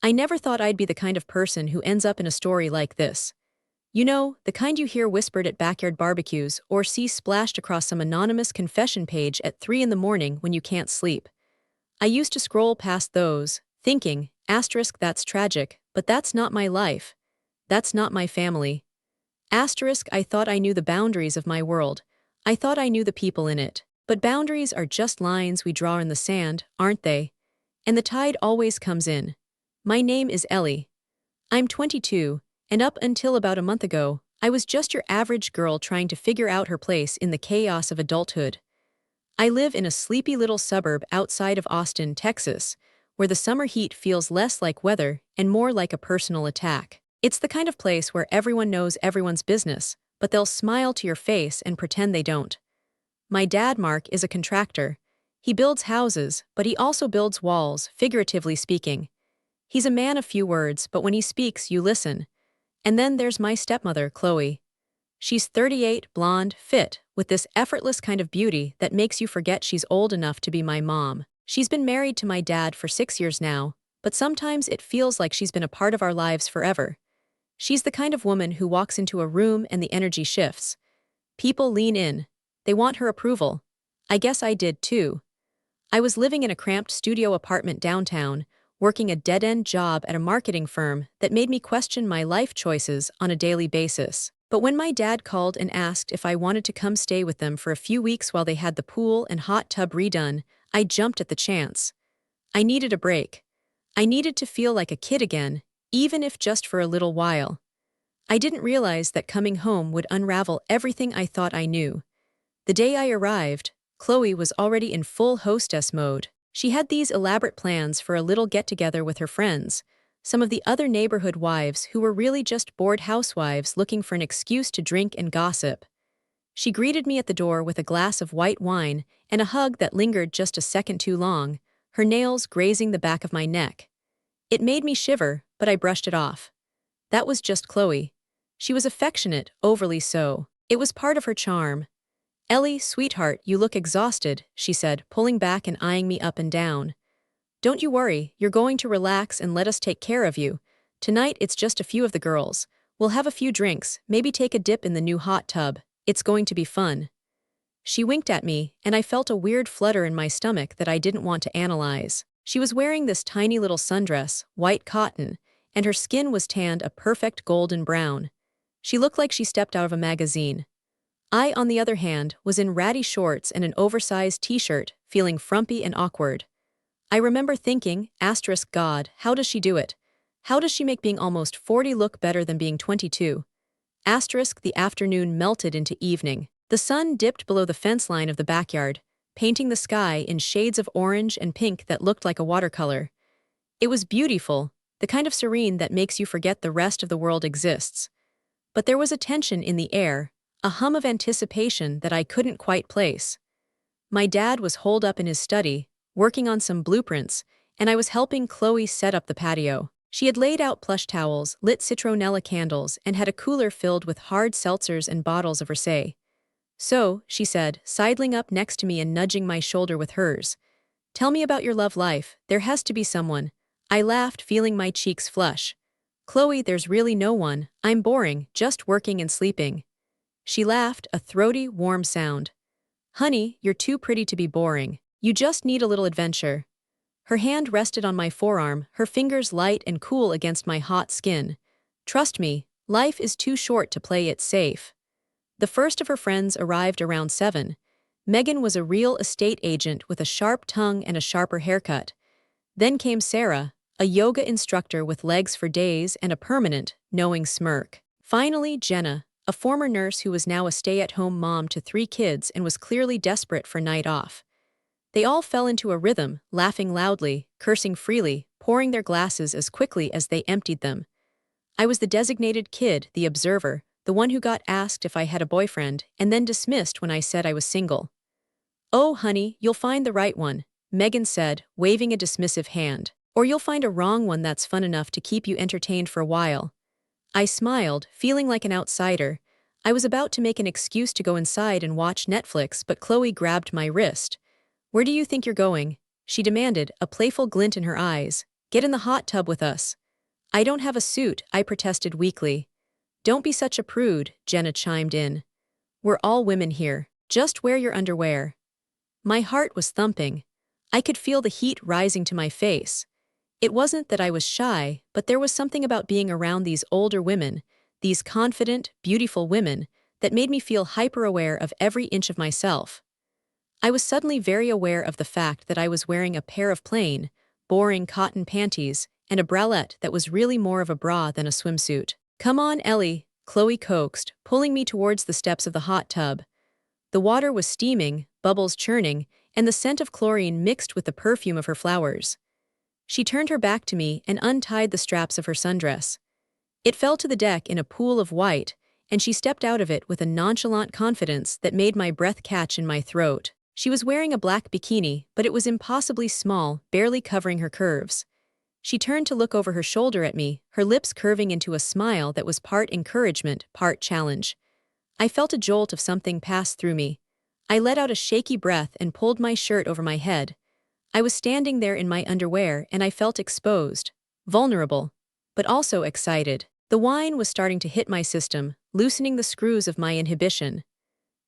I never thought I'd be the kind of person who ends up in a story like this. You know, the kind you hear whispered at backyard barbecues or see splashed across some anonymous confession page at 3 in the morning when you can't sleep. I used to scroll past those, thinking, asterisk, that's tragic, but that's not my life. That's not my family. Asterisk, I thought I knew the boundaries of my world. I thought I knew the people in it. But boundaries are just lines we draw in the sand, aren't they? And the tide always comes in. My name is Ellie. I'm 22, and up until about a month ago, I was just your average girl trying to figure out her place in the chaos of adulthood. I live in a sleepy little suburb outside of Austin, Texas, where the summer heat feels less like weather and more like a personal attack. It's the kind of place where everyone knows everyone's business, but they'll smile to your face and pretend they don't. My dad, Mark, is a contractor. He builds houses, but he also builds walls, figuratively speaking. He's a man of few words, but when he speaks, you listen. And then there's my stepmother, Chloe. She's 38, blonde, fit, with this effortless kind of beauty that makes you forget she's old enough to be my mom. She's been married to my dad for 6 years now, but sometimes it feels like she's been a part of our lives forever. She's the kind of woman who walks into a room and the energy shifts. People lean in. They want her approval. I guess I did too. I was living in a cramped studio apartment downtown, working a dead-end job at a marketing firm that made me question my life choices on a daily basis. But when my dad called and asked if I wanted to come stay with them for a few weeks while they had the pool and hot tub redone, I jumped at the chance. I needed a break. I needed to feel like a kid again, even if just for a little while. I didn't realize that coming home would unravel everything I thought I knew. The day I arrived, Chloe was already in full hostess mode. She had these elaborate plans for a little get-together with her friends, some of the other neighborhood wives who were really just bored housewives looking for an excuse to drink and gossip. She greeted me at the door with a glass of white wine and a hug that lingered just a second too long, her nails grazing the back of my neck. It made me shiver, but I brushed it off. That was just Chloe. She was affectionate, overly so. It was part of her charm. "Ellie, sweetheart, you look exhausted," she said, pulling back and eyeing me up and down. "Don't you worry, you're going to relax and let us take care of you. Tonight it's just a few of the girls. We'll have a few drinks, maybe take a dip in the new hot tub. It's going to be fun." She winked at me, and I felt a weird flutter in my stomach that I didn't want to analyze. She was wearing this tiny little sundress, white cotton, and her skin was tanned a perfect golden brown. She looked like she stepped out of a magazine. I, on the other hand, was in ratty shorts and an oversized t-shirt, feeling frumpy and awkward. I remember thinking, asterisk God, how does she do it? How does she make being almost 40 look better than being 22? Asterisk the afternoon melted into evening. The sun dipped below the fence line of the backyard, painting the sky in shades of orange and pink that looked like a watercolor. It was beautiful, the kind of serene that makes you forget the rest of the world exists. But there was a tension in the air, a hum of anticipation that I couldn't quite place. My dad was holed up in his study, working on some blueprints, and I was helping Chloe set up the patio. She had laid out plush towels, lit citronella candles, and had a cooler filled with hard seltzers and bottles of rosé. "So," she said, sidling up next to me and nudging my shoulder with hers, "tell me about your love life. There has to be someone." I laughed, feeling my cheeks flush. "Chloe, there's really no one. I'm boring, just working and sleeping." She laughed, a throaty, warm sound. "Honey, you're too pretty to be boring. You just need a little adventure." Her hand rested on my forearm, her fingers light and cool against my hot skin. "Trust me, life is too short to play it safe." The first of her friends arrived around 7. Megan was a real estate agent with a sharp tongue and a sharper haircut. Then came Sarah, a yoga instructor with legs for days and a permanent, knowing smirk. Finally, Jenna, a former nurse who was now a stay-at-home mom to 3 kids and was clearly desperate for night off. They all fell into a rhythm, laughing loudly, cursing freely, pouring their glasses as quickly as they emptied them. I was the designated kid, the observer, the one who got asked if I had a boyfriend, and then dismissed when I said I was single. "Oh, honey, you'll find the right one," Megan said, waving a dismissive hand. "Or you'll find a wrong one that's fun enough to keep you entertained for a while." I smiled, feeling like an outsider. I was about to make an excuse to go inside and watch Netflix, but Chloe grabbed my wrist. "Where do you think you're going?" she demanded, a playful glint in her eyes. Get in the hot tub with us. I don't have a suit, I protested weakly. Don't be such a prude, Jenna chimed in. We're all women here. Just wear your underwear. My heart was thumping. I could feel the heat rising to my face. It wasn't that I was shy, but there was something about being around these older women, these confident, beautiful women, that made me feel hyper-aware of every inch of myself. I was suddenly very aware of the fact that I was wearing a pair of plain, boring cotton panties and a bralette that was really more of a bra than a swimsuit. Come on, Ellie, Chloe coaxed, pulling me towards the steps of the hot tub. The water was steaming, bubbles churning, and the scent of chlorine mixed with the perfume of her flowers. She turned her back to me and untied the straps of her sundress. It fell to the deck in a pool of white, and she stepped out of it with a nonchalant confidence that made my breath catch in my throat. She was wearing a black bikini, but it was impossibly small, barely covering her curves. She turned to look over her shoulder at me, her lips curving into a smile that was part encouragement, part challenge. I felt a jolt of something pass through me. I let out a shaky breath and pulled my shirt over my head. I was standing there in my underwear and I felt exposed, vulnerable, but also excited. The wine was starting to hit my system, loosening the screws of my inhibition.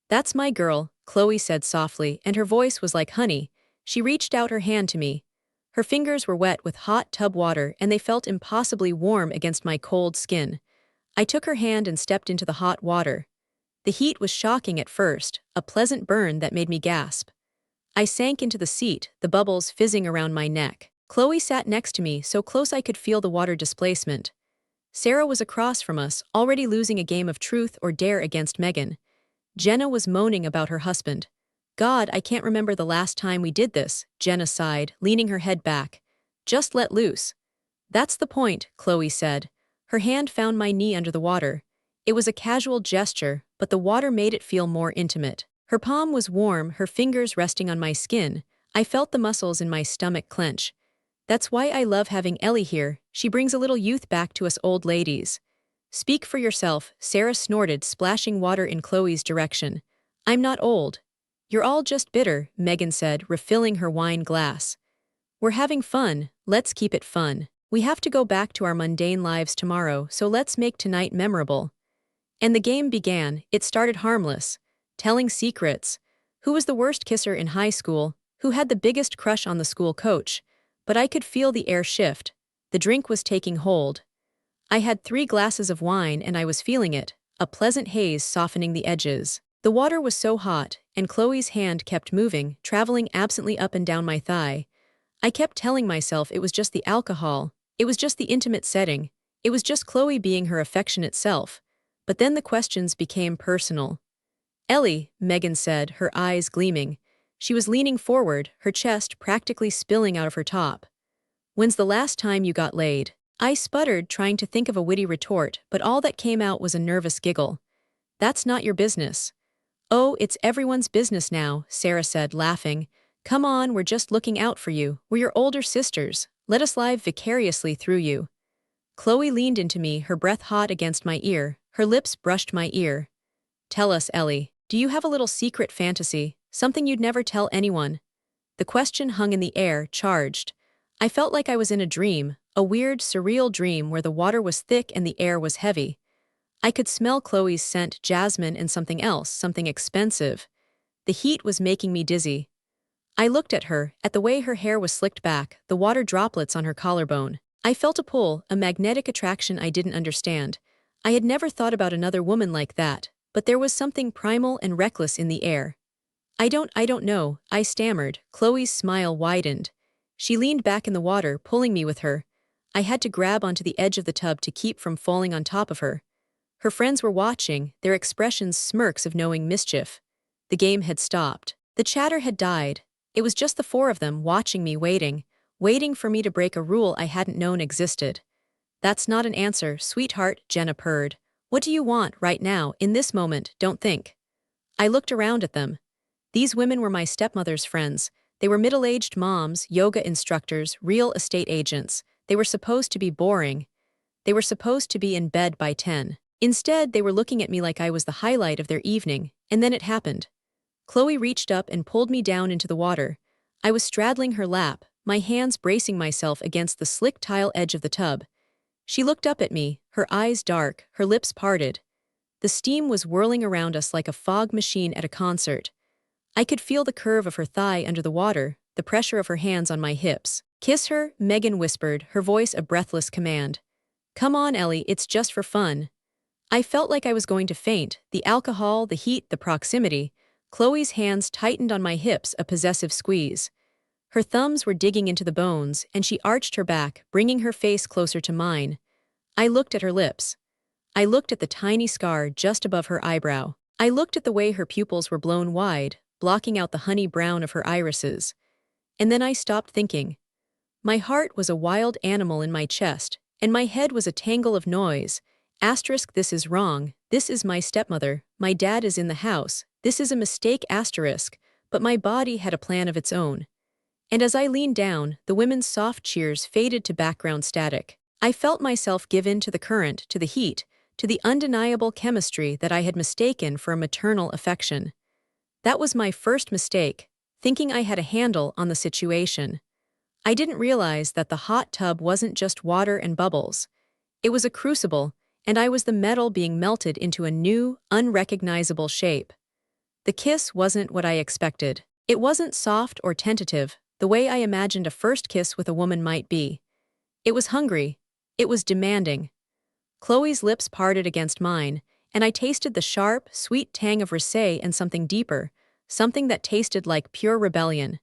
That's my girl, Chloe said softly, and her voice was like honey. She reached out her hand to me. Her fingers were wet with hot tub water and they felt impossibly warm against my cold skin. I took her hand and stepped into the hot water. The heat was shocking at first, a pleasant burn that made me gasp. I sank into the seat, the bubbles fizzing around my neck. Chloe sat next to me so close I could feel the water displacement. Sarah was across from us, already losing a game of truth or dare against Megan. Jenna was moaning about her husband. God, I can't remember the last time we did this, Jenna sighed, leaning her head back. Just let loose. That's the point, Chloe said. Her hand found my knee under the water. It was a casual gesture, but the water made it feel more intimate. Her palm was warm, her fingers resting on my skin. I felt the muscles in my stomach clench. That's why I love having Ellie here. She brings a little youth back to us old ladies. Speak for yourself, Sarah snorted, splashing water in Chloe's direction. I'm not old. You're all just bitter, Megan said, refilling her wine glass. We're having fun, let's keep it fun. We have to go back to our mundane lives tomorrow, so let's make tonight memorable. And the game began. It started harmless. Telling secrets. Who was the worst kisser in high school? Who had the biggest crush on the school coach? But I could feel the air shift. The drink was taking hold. I had 3 glasses of wine and I was feeling it, a pleasant haze softening the edges. The water was so hot, and Chloe's hand kept moving, traveling absently up and down my thigh. I kept telling myself it was just the alcohol, it was just the intimate setting, it was just Chloe being her affectionate self. But then the questions became personal. Ellie, Megan said, her eyes gleaming. She was leaning forward, her chest practically spilling out of her top. When's the last time you got laid? I sputtered, trying to think of a witty retort, but all that came out was a nervous giggle. That's not your business. Oh, it's everyone's business now, Sarah said, laughing. Come on, we're just looking out for you. We're your older sisters. Let us live vicariously through you. Chloe leaned into me, her breath hot against my ear. Her lips brushed my ear. Tell us, Ellie, do you have a little secret fantasy, something you'd never tell anyone? The question hung in the air, charged. I felt like I was in a dream, a weird, surreal dream where the water was thick and the air was heavy. I could smell Chloe's scent, jasmine, and something else, something expensive. The heat was making me dizzy. I looked at her, at the way her hair was slicked back, the water droplets on her collarbone. I felt a pull, a magnetic attraction I didn't understand. I had never thought about another woman like that, but there was something primal and reckless in the air. I don't know, I stammered. Chloe's smile widened. She leaned back in the water, pulling me with her. I had to grab onto the edge of the tub to keep from falling on top of her. Her friends were watching, their expressions smirks of knowing mischief. The game had stopped. The chatter had died. It was just the 4 of them watching me, waiting for me to break a rule I hadn't known existed. That's not an answer, sweetheart, Jenna purred. What do you want right now, in this moment? Don't think. I looked around at them. These women were my stepmother's friends. They were middle-aged moms, yoga instructors, real estate agents. They were supposed to be boring. They were supposed to be in bed by 10. Instead, they were looking at me like I was the highlight of their evening, and then it happened. Chloe reached up and pulled me down into the water. I was straddling her lap, my hands bracing myself against the slick tile edge of the tub. She looked up at me, her eyes dark, her lips parted. The steam was whirling around us like a fog machine at a concert. I could feel the curve of her thigh under the water, the pressure of her hands on my hips. "Kiss her," Megan whispered, her voice a breathless command. "Come on, Ellie, it's just for fun." I felt like I was going to faint, the alcohol, the heat, the proximity. Chloe's hands tightened on my hips, a possessive squeeze. Her thumbs were digging into the bones, and she arched her back, bringing her face closer to mine. I looked at her lips. I looked at the tiny scar just above her eyebrow. I looked at the way her pupils were blown wide, blocking out the honey brown of her irises. And then I stopped thinking. My heart was a wild animal in my chest, and my head was a tangle of noise. Asterisk, this is wrong, this is my stepmother, my dad is in the house, this is a mistake, asterisk, but my body had a plan of its own. And as I leaned down, the women's soft cheers faded to background static. I felt myself give in to the current, to the heat, to the undeniable chemistry that I had mistaken for a maternal affection. That was my first mistake, thinking I had a handle on the situation. I didn't realize that the hot tub wasn't just water and bubbles. It was a crucible, and I was the metal being melted into a new, unrecognizable shape. The kiss wasn't what I expected. It wasn't soft or tentative, the way I imagined a first kiss with a woman might be. It was hungry. It was demanding. Chloe's lips parted against mine, and I tasted the sharp, sweet tang of ricé and something deeper, something that tasted like pure rebellion.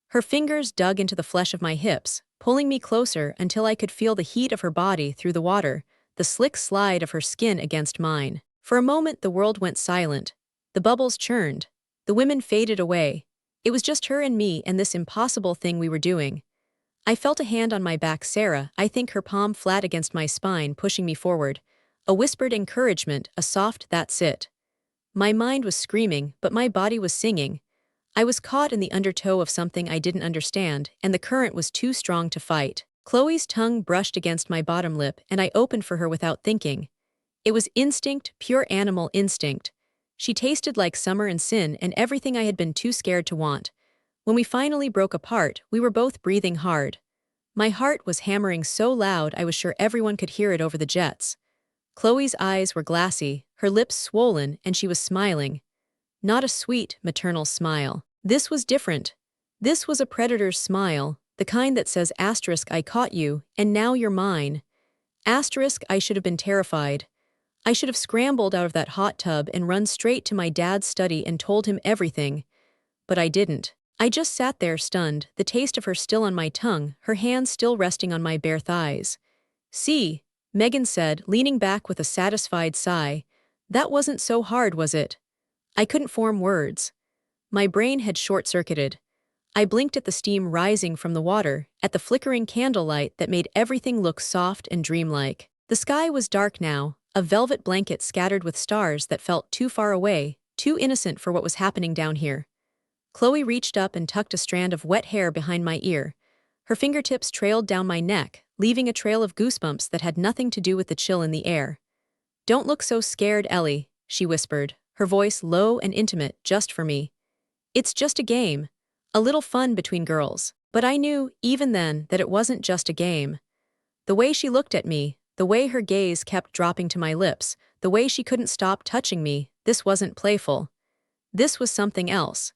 Her fingers dug into the flesh of my hips, pulling me closer until I could feel the heat of her body through the water, the slick slide of her skin against mine. For a moment the world went silent. The bubbles churned. The women faded away. It was just her and me and this impossible thing we were doing. I felt a hand on my back, Sarah, I think, her palm flat against my spine, pushing me forward. A whispered encouragement, a soft "that's it." My mind was screaming, but my body was singing. I was caught in the undertow of something I didn't understand, and the current was too strong to fight. Chloe's tongue brushed against my bottom lip, and I opened for her without thinking. It was instinct, pure animal instinct. She tasted like summer and sin and everything I had been too scared to want. When we finally broke apart, we were both breathing hard. My heart was hammering so loud I was sure everyone could hear it over the jets. Chloe's eyes were glassy, her lips swollen, and she was smiling. Not a sweet, maternal smile. This was different. This was a predator's smile, the kind that says asterisk, I caught you, and now you're mine. Asterisk, I should have been terrified. I should have scrambled out of that hot tub and run straight to my dad's study and told him everything. But I didn't. I just sat there stunned, the taste of her still on my tongue, her hands still resting on my bare thighs. "See," Megan said, leaning back with a satisfied sigh. "That wasn't so hard, was it?" I couldn't form words. My brain had short-circuited. I blinked at the steam rising from the water, at the flickering candlelight that made everything look soft and dreamlike. The sky was dark now, a velvet blanket scattered with stars that felt too far away, too innocent for what was happening down here. Chloe reached up and tucked a strand of wet hair behind my ear. Her fingertips trailed down my neck, leaving a trail of goosebumps that had nothing to do with the chill in the air. "Don't look so scared, Ellie," she whispered, her voice low and intimate, just for me. "It's just a game. A little fun between girls." But I knew, even then, that it wasn't just a game. The way she looked at me, the way her gaze kept dropping to my lips, the way she couldn't stop touching me, this wasn't playful. This was something else.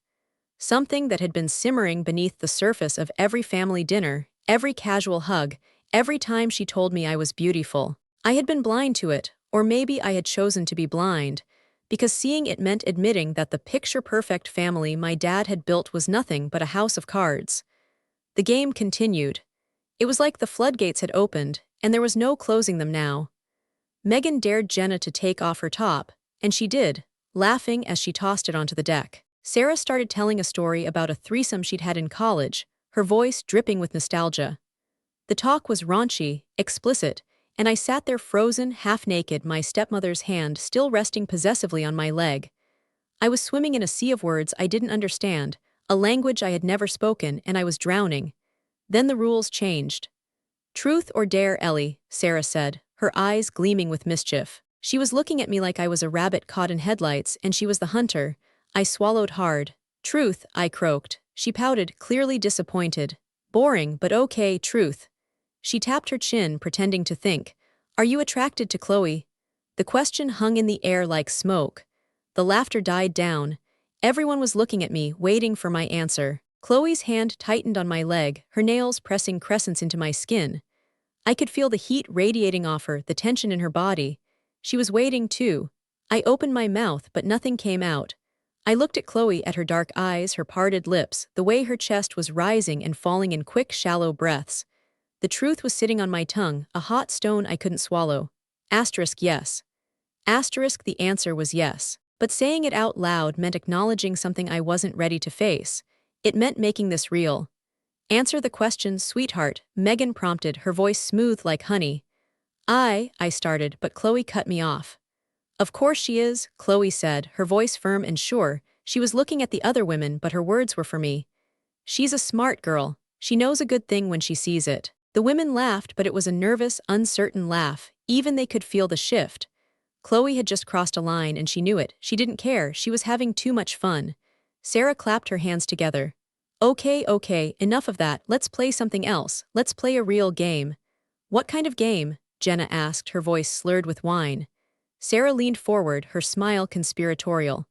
Something that had been simmering beneath the surface of every family dinner, every casual hug, every time she told me I was beautiful. I had been blind to it, or maybe I had chosen to be blind, because seeing it meant admitting that the picture-perfect family my dad had built was nothing but a house of cards. The game continued. It was like the floodgates had opened, and there was no closing them now. Megan dared Jenna to take off her top, and she did, laughing as she tossed it onto the deck. Sarah started telling a story about a threesome she'd had in college, her voice dripping with nostalgia. The talk was raunchy, explicit, and I sat there frozen, half-naked, my stepmother's hand still resting possessively on my leg. I was swimming in a sea of words I didn't understand, a language I had never spoken, and I was drowning. Then the rules changed. "Truth or dare, Ellie," Sarah said, her eyes gleaming with mischief. She was looking at me like I was a rabbit caught in headlights, and she was the hunter. I swallowed hard. "Truth," I croaked. She pouted, clearly disappointed. Boring, but okay, truth. She tapped her chin, pretending to think. Are you attracted to Chloe? The question hung in the air like smoke. The laughter died down. Everyone was looking at me, waiting for my answer. Chloe's hand tightened on my leg, her nails pressing crescents into my skin. I could feel the heat radiating off her, the tension in her body. She was waiting too. I opened my mouth, but nothing came out. I looked at Chloe, at her dark eyes, her parted lips, the way her chest was rising and falling in quick, shallow breaths. The truth was sitting on my tongue, a hot stone I couldn't swallow. Asterisk yes. Asterisk the answer was yes. But saying it out loud meant acknowledging something I wasn't ready to face. It meant making this real. Answer the question, sweetheart, Megan prompted, her voice smooth like honey. I started, but Chloe cut me off. Of course she is, Chloe said, her voice firm and sure. She was looking at the other women, but her words were for me. She's a smart girl. She knows a good thing when she sees it. The women laughed, but it was a nervous, uncertain laugh. Even they could feel the shift. Chloe had just crossed a line and she knew it. She didn't care. She was having too much fun. Sarah clapped her hands together. Okay, enough of that. Let's play something else. Let's play a real game. What kind of game? Jenna asked, her voice slurred with wine. Sarah leaned forward, her smile conspiratorial.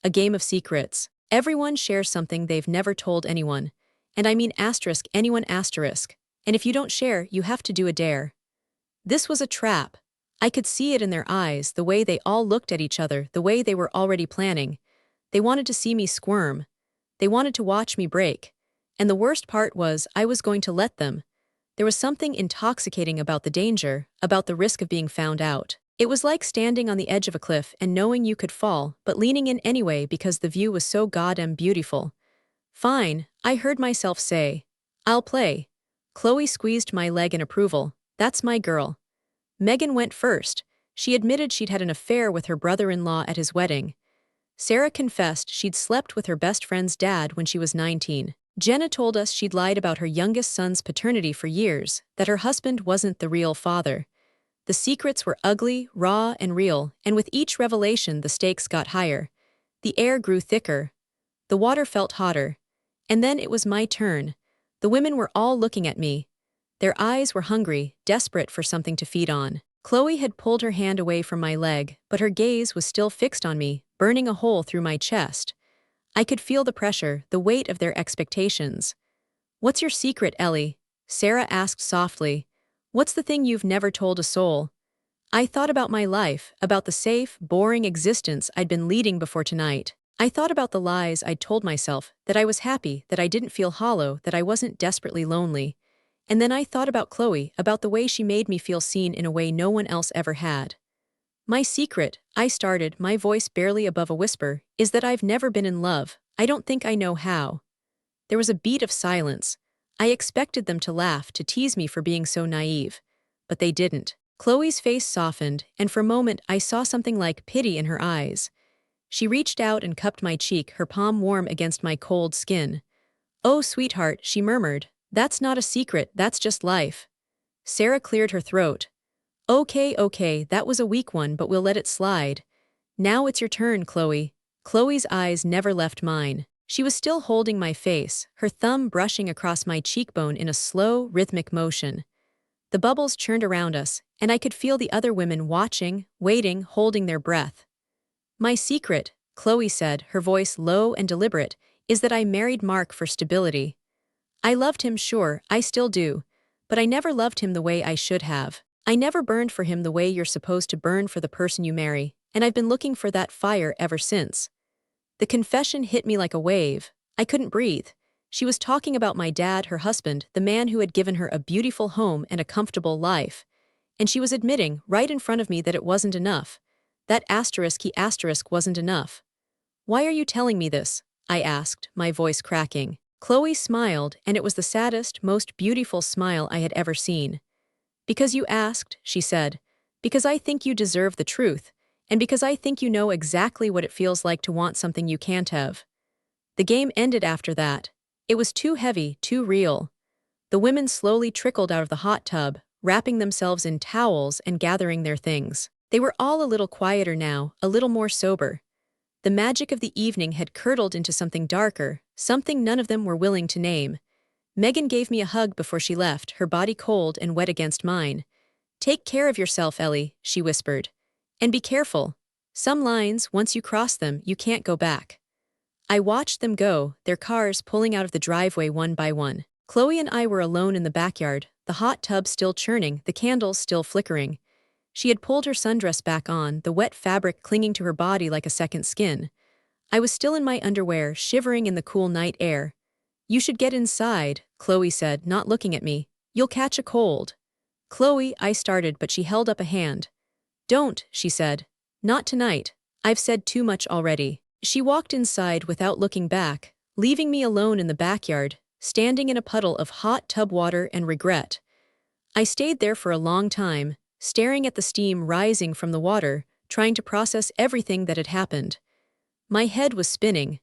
A game of secrets. Everyone shares something they've never told anyone. And I mean asterisk, anyone asterisk. And if you don't share, you have to do a dare. This was a trap. I could see it in their eyes, the way they all looked at each other, the way they were already planning. They wanted to see me squirm. They wanted to watch me break. And the worst part was, I was going to let them. There was something intoxicating about the danger, about the risk of being found out. It was like standing on the edge of a cliff and knowing you could fall, but leaning in anyway because the view was so goddamn beautiful. Fine, I heard myself say. I'll play. Chloe squeezed my leg in approval. That's my girl. Megan went first. She admitted she'd had an affair with her brother-in-law at his wedding. Sarah confessed she'd slept with her best friend's dad when she was 19. Jenna told us she'd lied about her youngest son's paternity for years, that her husband wasn't the real father. The secrets were ugly, raw, and real, and with each revelation the stakes got higher. The air grew thicker. The water felt hotter. And then it was my turn. The women were all looking at me. Their eyes were hungry, desperate for something to feed on. Chloe had pulled her hand away from my leg, but her gaze was still fixed on me, burning a hole through my chest. I could feel the pressure, the weight of their expectations. What's your secret, Ellie? Sarah asked softly. What's the thing you've never told a soul? I thought about my life, about the safe, boring existence I'd been leading before tonight. I thought about the lies I'd told myself, that I was happy, that I didn't feel hollow, that I wasn't desperately lonely. And then I thought about Chloe, about the way she made me feel seen in a way no one else ever had. My secret, I started, my voice barely above a whisper, is that I've never been in love. I don't think I know how. There was a beat of silence. I expected them to laugh, to tease me for being so naive. But they didn't. Chloe's face softened, and for a moment I saw something like pity in her eyes. She reached out and cupped my cheek, her palm warm against my cold skin. Oh, sweetheart, she murmured. That's not a secret, that's just life. Sarah cleared her throat. Okay, that was a weak one, but we'll let it slide. Now it's your turn, Chloe. Chloe's eyes never left mine. She was still holding my face, her thumb brushing across my cheekbone in a slow, rhythmic motion. The bubbles churned around us, and I could feel the other women watching, waiting, holding their breath. My secret, Chloe said, her voice low and deliberate, is that I married Mark for stability. I loved him, sure, I still do, but I never loved him the way I should have. I never burned for him the way you're supposed to burn for the person you marry, and I've been looking for that fire ever since. The confession hit me like a wave. I couldn't breathe. She was talking about my dad, her husband, the man who had given her a beautiful home and a comfortable life. And she was admitting, right in front of me, that it wasn't enough. That asterisk wasn't enough. Why are you telling me this? I asked, my voice cracking. Chloe smiled, and it was the saddest, most beautiful smile I had ever seen. Because you asked, she said. Because I think you deserve the truth. And because I think you know exactly what it feels like to want something you can't have. The game ended after that. It was too heavy, too real. The women slowly trickled out of the hot tub, wrapping themselves in towels and gathering their things. They were all a little quieter now, a little more sober. The magic of the evening had curdled into something darker, something none of them were willing to name. Megan gave me a hug before she left, her body cold and wet against mine. "Take care of yourself, Ellie," she whispered. "And be careful. Some lines, once you cross them, you can't go back." I watched them go, their cars pulling out of the driveway one by one. Chloe and I were alone in the backyard, the hot tub still churning, the candles still flickering. She had pulled her sundress back on, the wet fabric clinging to her body like a second skin. I was still in my underwear, shivering in the cool night air. "You should get inside," Chloe said, not looking at me. "You'll catch a cold." "Chloe," I started, but she held up a hand. "Don't," she said. "Not tonight. I've said too much already." She walked inside without looking back, leaving me alone in the backyard, standing in a puddle of hot tub water and regret. I stayed there for a long time, staring at the steam rising from the water, trying to process everything that had happened. My head was spinning.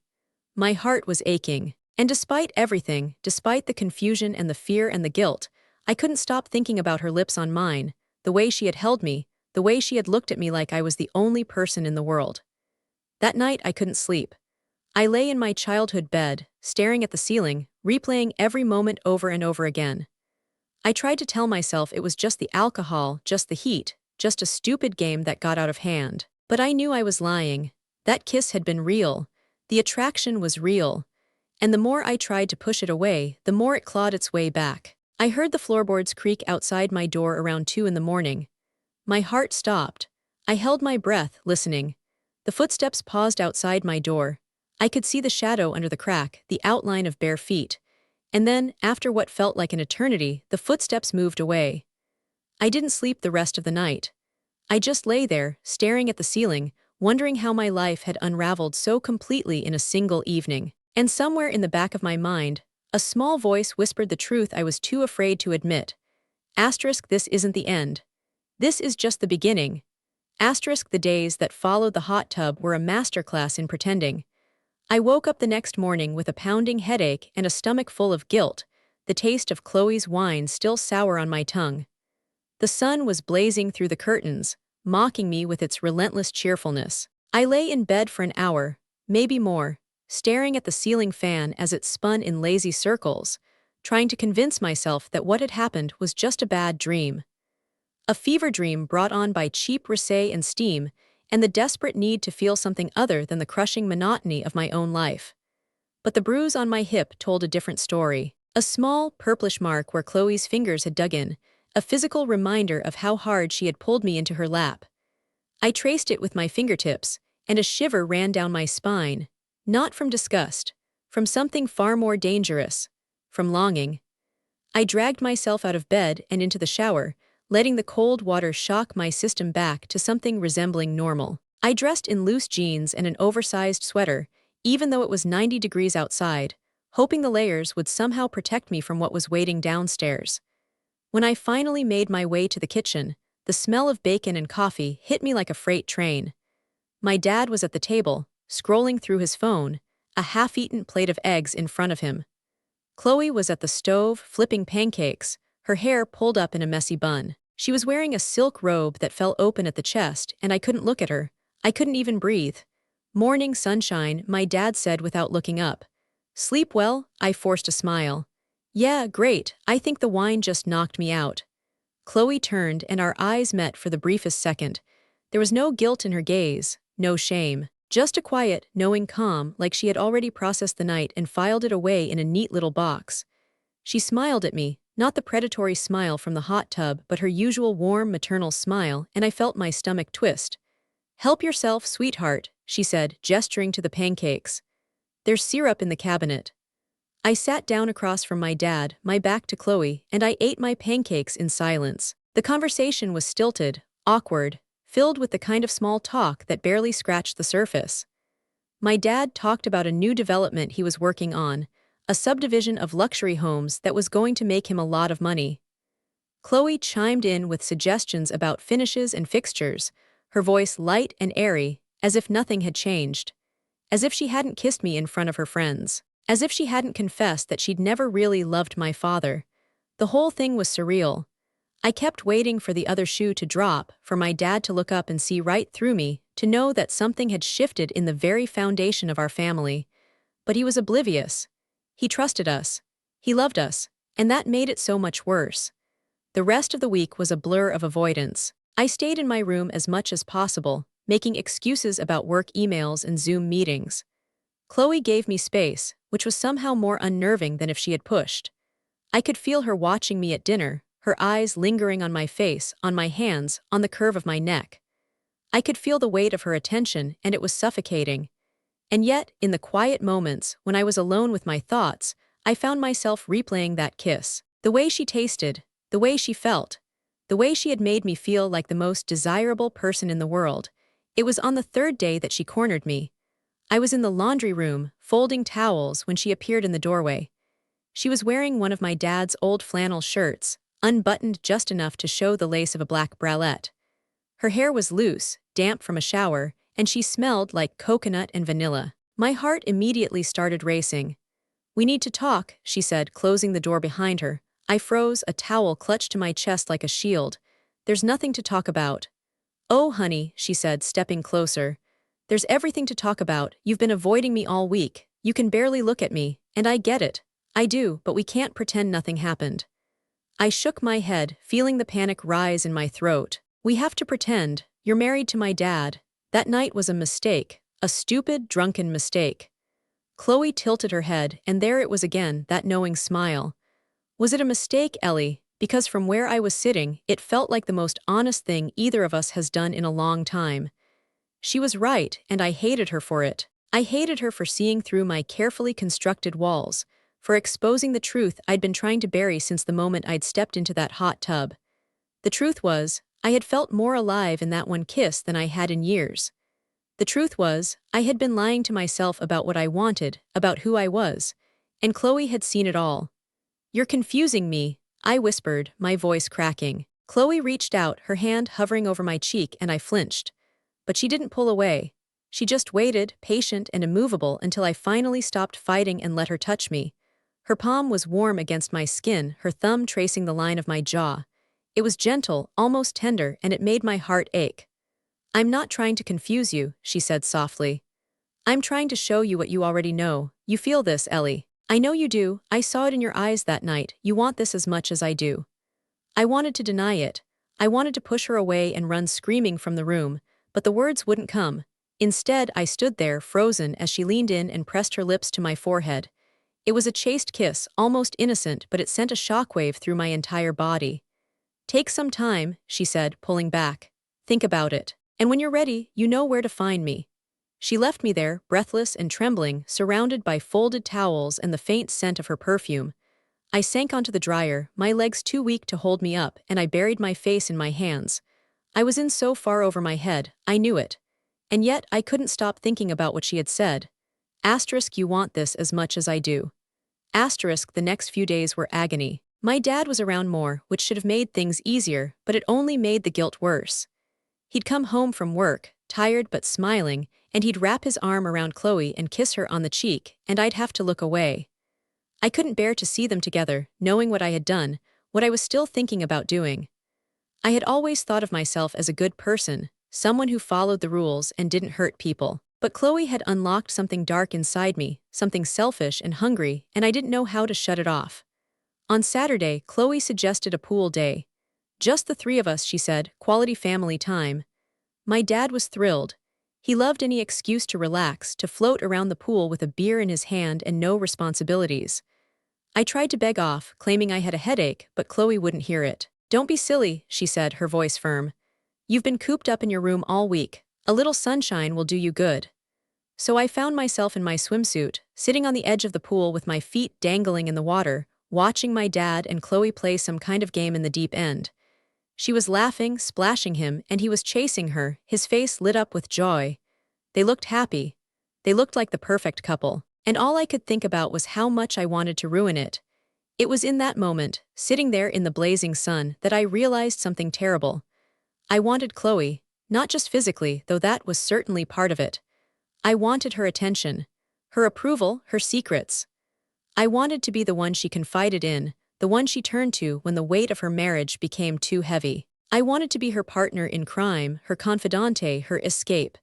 My heart was aching. And despite everything, despite the confusion and the fear and the guilt, I couldn't stop thinking about her lips on mine, the way she had held me, the way she had looked at me like I was the only person in the world. That night I couldn't sleep. I lay in my childhood bed, staring at the ceiling, replaying every moment over and over again. I tried to tell myself it was just the alcohol, just the heat, just a stupid game that got out of hand. But I knew I was lying. That kiss had been real. The attraction was real. And the more I tried to push it away, the more it clawed its way back. I heard the floorboards creak outside my door around 2 in the morning. My heart stopped. I held my breath, listening. The footsteps paused outside my door. I could see the shadow under the crack, the outline of bare feet. And then, after what felt like an eternity, the footsteps moved away. I didn't sleep the rest of the night. I just lay there, staring at the ceiling, wondering how my life had unraveled so completely in a single evening. And somewhere in the back of my mind, a small voice whispered the truth I was too afraid to admit. Asterisk, this isn't the end. This is just the beginning. Asterisk, the days that followed the hot tub were a masterclass in pretending. I woke up the next morning with a pounding headache and a stomach full of guilt, the taste of Chloe's wine still sour on my tongue. The sun was blazing through the curtains, mocking me with its relentless cheerfulness. I lay in bed for an hour, maybe more, staring at the ceiling fan as it spun in lazy circles, trying to convince myself that what had happened was just a bad dream. A fever dream brought on by cheap rosé and steam, and the desperate need to feel something other than the crushing monotony of my own life. But the bruise on my hip told a different story. A small, purplish mark where Chloe's fingers had dug in, a physical reminder of how hard she had pulled me into her lap. I traced it with my fingertips, and a shiver ran down my spine. Not from disgust, from something far more dangerous, from longing. I dragged myself out of bed and into the shower, letting the cold water shock my system back to something resembling normal. I dressed in loose jeans and an oversized sweater, even though it was 90 degrees outside, hoping the layers would somehow protect me from what was waiting downstairs. When I finally made my way to the kitchen, the smell of bacon and coffee hit me like a freight train. My dad was at the table, scrolling through his phone, a half-eaten plate of eggs in front of him. Chloe was at the stove, flipping pancakes, her hair pulled up in a messy bun. She was wearing a silk robe that fell open at the chest, and I couldn't look at her. I couldn't even breathe. "Morning sunshine," my dad said without looking up. "Sleep well?" I forced a smile. "Yeah, great. I think the wine just knocked me out." Chloe turned and our eyes met for the briefest second. There was no guilt in her gaze, no shame. Just a quiet, knowing calm, like she had already processed the night and filed it away in a neat little box. She smiled at me, not the predatory smile from the hot tub, but her usual warm maternal smile, and I felt my stomach twist. "Help yourself, sweetheart," she said, gesturing to the pancakes. "There's syrup in the cabinet." I sat down across from my dad, my back to Chloe, and I ate my pancakes in silence. The conversation was stilted, awkward, filled with the kind of small talk that barely scratched the surface. My dad talked about a new development he was working on, a subdivision of luxury homes that was going to make him a lot of money. Chloe chimed in with suggestions about finishes and fixtures, her voice light and airy, as if nothing had changed. As if she hadn't kissed me in front of her friends. As if she hadn't confessed that she'd never really loved my father. The whole thing was surreal. I kept waiting for the other shoe to drop, for my dad to look up and see right through me, to know that something had shifted in the very foundation of our family. But he was oblivious. He trusted us. He loved us, and that made it so much worse. The rest of the week was a blur of avoidance. I stayed in my room as much as possible, making excuses about work emails and Zoom meetings. Chloe gave me space, which was somehow more unnerving than if she had pushed. I could feel her watching me at dinner, her eyes lingering on my face, on my hands, on the curve of my neck. I could feel the weight of her attention, and it was suffocating. And yet, in the quiet moments, when I was alone with my thoughts, I found myself replaying that kiss. The way she tasted, the way she felt, the way she had made me feel like the most desirable person in the world. It was on the third day that she cornered me. I was in the laundry room, folding towels, when she appeared in the doorway. She was wearing one of my dad's old flannel shirts, unbuttoned just enough to show the lace of a black bralette. Her hair was loose, damp from a shower, and she smelled like coconut and vanilla. My heart immediately started racing. "We need to talk," she said, closing the door behind her. I froze, a towel clutched to my chest like a shield. "There's nothing to talk about." "Oh, honey," she said, stepping closer. "There's everything to talk about. You've been avoiding me all week. You can barely look at me, and I get it. I do, but we can't pretend nothing happened." I shook my head, feeling the panic rise in my throat. "We have to pretend. You're married to my dad. That night was a mistake, a stupid, drunken mistake." Chloe tilted her head, and there it was again, that knowing smile. "Was it a mistake, Ellie? Because from where I was sitting, it felt like the most honest thing either of us has done in a long time." She was right, and I hated her for it. I hated her for seeing through my carefully constructed walls, for exposing the truth I'd been trying to bury since the moment I'd stepped into that hot tub. The truth was, I had felt more alive in that one kiss than I had in years. The truth was, I had been lying to myself about what I wanted, about who I was, and Chloe had seen it all. "You're confusing me," I whispered, my voice cracking. Chloe reached out, her hand hovering over my cheek, and I flinched. But she didn't pull away. She just waited, patient and immovable, until I finally stopped fighting and let her touch me. Her palm was warm against my skin, her thumb tracing the line of my jaw. It was gentle, almost tender, and it made my heart ache. "I'm not trying to confuse you," she said softly. "I'm trying to show you what you already know. You feel this, Ellie. I know you do. I saw it in your eyes that night. You want this as much as I do." I wanted to deny it. I wanted to push her away and run screaming from the room, but the words wouldn't come. Instead, I stood there, frozen, as she leaned in and pressed her lips to my forehead. It was a chaste kiss, almost innocent, but it sent a shockwave through my entire body. "Take some time," she said, pulling back. "Think about it. And when you're ready, you know where to find me." She left me there, breathless and trembling, surrounded by folded towels and the faint scent of her perfume. I sank onto the dryer, my legs too weak to hold me up, and I buried my face in my hands. I was in so far over my head, I knew it. And yet, I couldn't stop thinking about what she had said. Asterisk, "You want this as much as I do." Asterisk, the next few days were agony. My dad was around more, which should have made things easier, but it only made the guilt worse. He'd come home from work, tired but smiling, and he'd wrap his arm around Chloe and kiss her on the cheek, and I'd have to look away. I couldn't bear to see them together, knowing what I had done, what I was still thinking about doing. I had always thought of myself as a good person, someone who followed the rules and didn't hurt people. But Chloe had unlocked something dark inside me, something selfish and hungry, and I didn't know how to shut it off. On Saturday, Chloe suggested a pool day. "Just the three of us," she said, "quality family time." My dad was thrilled. He loved any excuse to relax, to float around the pool with a beer in his hand and no responsibilities. I tried to beg off, claiming I had a headache, but Chloe wouldn't hear it. "Don't be silly," she said, her voice firm. "You've been cooped up in your room all week. A little sunshine will do you good." So I found myself in my swimsuit, sitting on the edge of the pool with my feet dangling in the water, watching my dad and Chloe play some kind of game in the deep end. She was laughing, splashing him, and he was chasing her, his face lit up with joy. They looked happy. They looked like the perfect couple. And all I could think about was how much I wanted to ruin it. It was in that moment, sitting there in the blazing sun, that I realized something terrible. I wanted Chloe, not just physically, though that was certainly part of it. I wanted her attention, her approval, her secrets. I wanted to be the one she confided in, the one she turned to when the weight of her marriage became too heavy. I wanted to be her partner in crime, her confidante, her escape.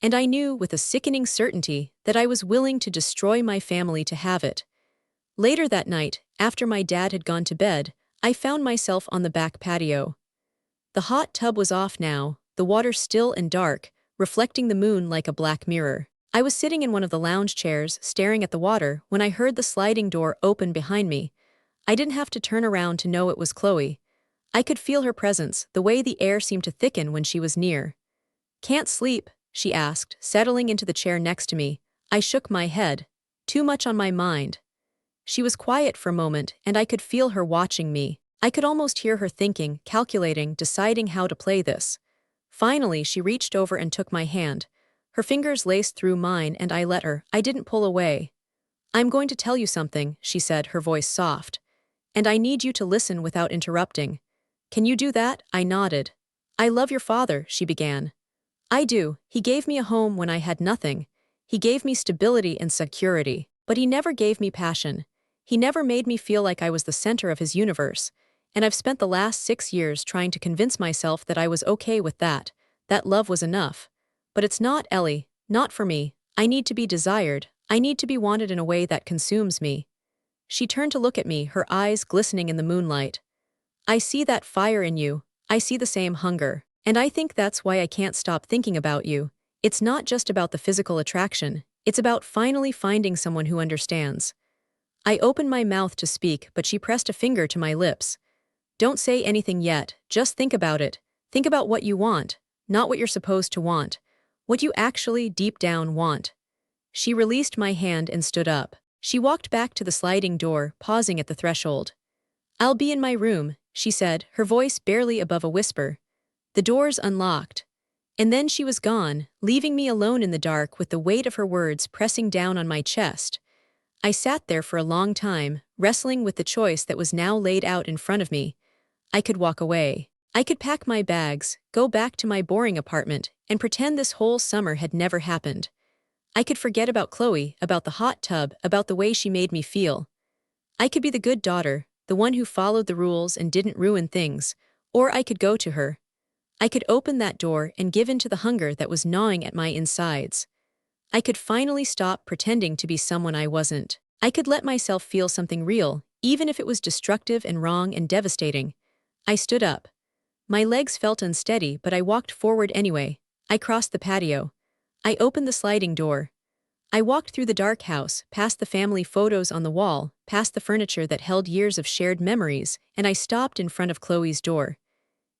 And I knew with a sickening certainty that I was willing to destroy my family to have it. Later that night, after my dad had gone to bed, I found myself on the back patio. The hot tub was off now, the water still and dark, reflecting the moon like a black mirror. I was sitting in one of the lounge chairs, staring at the water, when I heard the sliding door open behind me. I didn't have to turn around to know it was Chloe. I could feel her presence, the way the air seemed to thicken when she was near. "Can't sleep?" she asked, settling into the chair next to me. I shook my head. "Too much on my mind." She was quiet for a moment, and I could feel her watching me. I could almost hear her thinking, calculating, deciding how to play this. Finally, she reached over and took my hand. Her fingers laced through mine, and I let her. I didn't pull away. "I'm going to tell you something," she said, her voice soft. "And I need you to listen without interrupting. Can you do that?" I nodded. "I love your father," she began. "I do. He gave me a home when I had nothing. He gave me stability and security. But he never gave me passion. He never made me feel like I was the center of his universe. And I've spent the last 6 years trying to convince myself that I was okay with that love was enough. But it's not, Ellie, not for me. I need to be desired. I need to be wanted in a way that consumes me." She turned to look at me, her eyes glistening in the moonlight. "I see that fire in you. I see the same hunger. And I think that's why I can't stop thinking about you. It's not just about the physical attraction. It's about finally finding someone who understands." I opened my mouth to speak, but she pressed a finger to my lips. "Don't say anything yet, just think about it. Think about what you want, not what you're supposed to want. What you actually, deep down, want." She released my hand and stood up. She walked back to the sliding door, pausing at the threshold. "I'll be in my room," she said, her voice barely above a whisper. The doors unlocked. And then she was gone, leaving me alone in the dark with the weight of her words pressing down on my chest. I sat there for a long time, wrestling with the choice that was now laid out in front of me. I could walk away. I could pack my bags, go back to my boring apartment, and pretend this whole summer had never happened. I could forget about Chloe, about the hot tub, about the way she made me feel. I could be the good daughter, the one who followed the rules and didn't ruin things, or I could go to her. I could open that door and give in to the hunger that was gnawing at my insides. I could finally stop pretending to be someone I wasn't. I could let myself feel something real, even if it was destructive and wrong and devastating. I stood up. My legs felt unsteady, but I walked forward anyway. I crossed the patio. I opened the sliding door. I walked through the dark house, past the family photos on the wall, past the furniture that held years of shared memories, and I stopped in front of Chloe's door.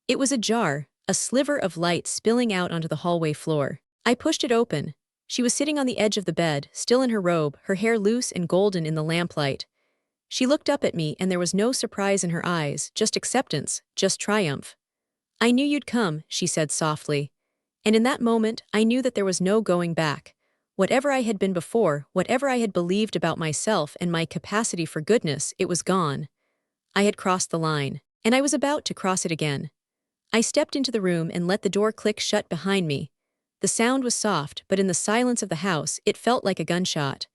It was ajar, a sliver of light spilling out onto the hallway floor. I pushed it open. She was sitting on the edge of the bed, still in her robe, her hair loose and golden in the lamplight. She looked up at me, and there was no surprise in her eyes, just acceptance, just triumph. "I knew you'd come," she said softly. And in that moment, I knew that there was no going back. Whatever I had been before, whatever I had believed about myself and my capacity for goodness, it was gone. I had crossed the line, and I was about to cross it again. I stepped into the room and let the door click shut behind me. The sound was soft, but in the silence of the house, it felt like a gunshot.